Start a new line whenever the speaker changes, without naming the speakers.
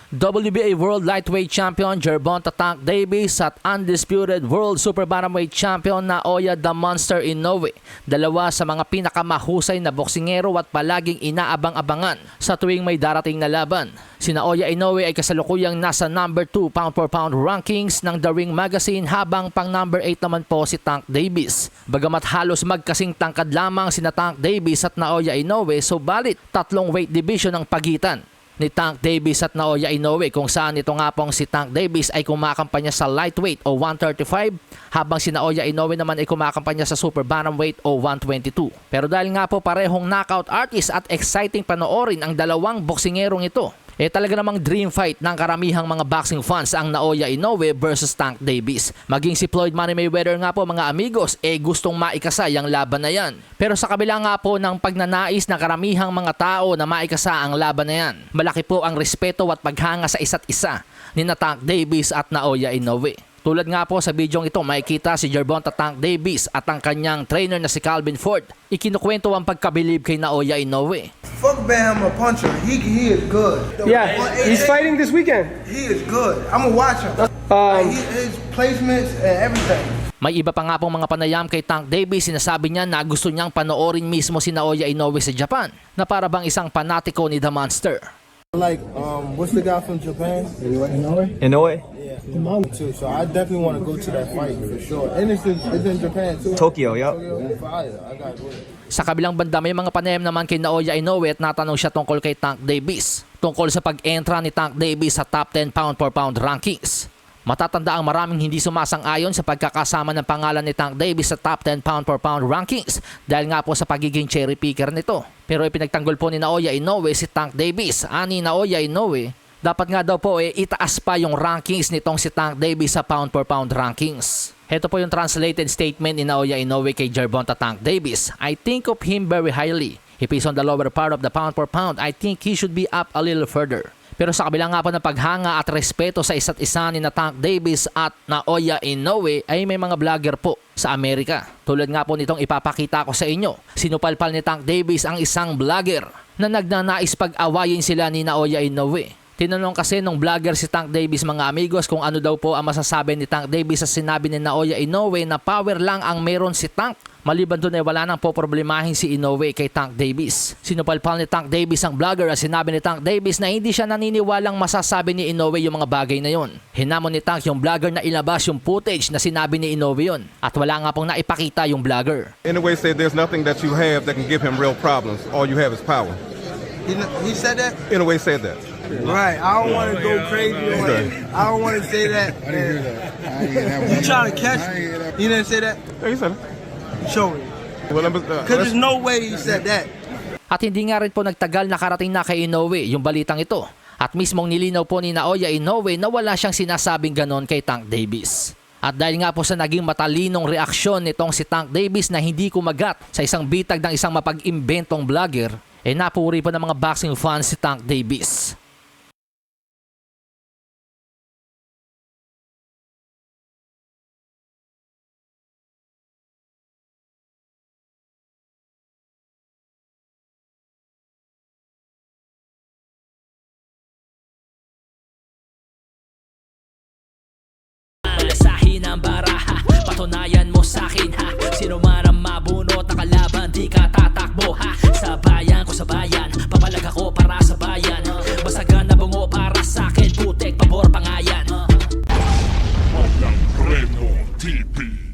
WBA World Lightweight Champion Gervonta Tank Davis at Undisputed World Super Bantamweight Champion Naoya the Monster Inoue. Dalawa sa mga pinakamahusay na boksingero at palaging inaabang-abangan sa tuwing may darating na laban. Si Naoya Inoue ay kasalukuyang nasa number 2 pound-for-pound rankings ng The Ring Magazine habang pang number 8 naman po si Tank Davis. Bagamat halos magkasing tangkad lamang sina Tank Davis at Naoya Inoue, subalit tatlong weight division ang pagitan ni Tank Davis at Naoya Inoue, kung saan ito nga pong si Tank Davis ay kumakampanya sa lightweight o 135 habang si Naoya Inoue naman ay kumakampanya sa super bantamweight o 122. Pero dahil nga po parehong knockout artist at exciting panoorin ang dalawang boksingerong ito, talaga namang dream fight ng karamihang mga boxing fans ang Naoya Inoue versus Tank Davis. Maging si Floyd Money Mayweather nga po mga amigos gustong maikasa ang laban na yan. Pero sa kabila nga po ng pagnanais ng karamihang mga tao na maikasa ang laban na yan, malaki po ang respeto at paghanga sa isa't isa ni Tank Davis at Naoya Inoue. Tulad nga po sa bidyong ito, makikita si Gervonta Tank Davis at ang kanyang trainer na si Calvin Ford. Ikinukwento ang pagkabilib kay Naoya Inoue.
Fuck Bam a puncher. He is good.
Yeah, he's fighting this weekend.
He is good. I'm gonna watch him. His placements and everything.
May iba pa nga pong mga panayam kay Tank Davis. Sinasabi niya na gusto niyang panoorin mismo si Naoya Inoue sa Japan, na para bang isang panatiko ni The Monster.
Like, what's the guy from Japan?
Inoue?
Yeah, too. So I definitely want to go to that fight for sure. And it's in Japan too.
Tokyo, yup.
Fire. I got it.
Sa kabilang banda, may mga panayam naman kay Naoya Inoue at natanong siya tungkol kay Tank Davis, tungkol sa pag-entra ni Tank Davis sa top 10 pound-for-pound rankings. Matatanda ang maraming hindi sumasang-ayon sa pagkakasama ng pangalan ni Tank Davis sa top 10 pound-for-pound rankings dahil nga po sa pagiging cherry picker nito. Pero ipinagtanggol po ni Naoya Inoue si Tank Davis. Ani Naoya Inoue, dapat nga daw po itaas pa yung rankings nitong si Tank Davis sa pound-for-pound rankings. Heto po yung translated statement ni Naoya Inoue kay Gervonta Tank Davis. I think of him very highly. If he's on the lower part of the pound-for-pound, I think he should be up a little further. Pero sa kabila nga po ng paghanga at respeto sa isa't isa ni Tank Davis at Naoya Inoue ay may mga vlogger po sa Amerika. Tulad nga po nitong ipapakita ko sa inyo. Sinupalpal ni Tank Davis ang isang vlogger na nagnanais pag-awayin sila ni Naoya Inoue. Tinanong kasi nung vlogger si Tank Davis mga amigos kung ano daw po ang masasabi ni Tank Davis sa sinabi ni Naoya Inoue na power lang ang meron si Tank. Maliban doon wala nang poproblemahin si Inoue kay Tank Davis. Sinupalpal ni Tank Davis ang vlogger at sinabi ni Tank Davis na hindi siya naniniwalang masasabi ni Inoue yung mga bagay na yon. Hinamon ni Tank yung vlogger na ilabas yung footage na sinabi ni Inoue yon. At wala nga pong naipakita yung vlogger.
Inoue said there's nothing that you have that can give him real problems. All you have is power.
He said that?
Inoue said that.
Right. I don't want to go crazy. I don't want to say that.
I didn't hear that. I didn't hear that.
You trying to catch me? You didn't say that?
Yeah, he said it.
Show me.
Well,
Because there's no way he said that.
At hindi nga rin po nagtagal nakarating na kay Inoue yung balitang ito. At mismong nilinaw po ni Naoya Inoue na wala siyang sinasabing ganon kay Tank Davis. At dahil nga po sa naging matalinong reaksyon nitong si Tank Davis na hindi kumagat sa isang bitag ng isang mapag-imbentong vlogger, napuri po ng mga boxing fans si Tank Davis. Malasahin ang baraha, patunayan mo sa'kin ha. Sino man ang mabunot na kalaban, di ka tatakbo ha. Sa bayan ko sa bayan, papalag ako para sa bayan. Basagan na bungo para sa'kin, putek, pabor, pangayan.
Walang preno, TP.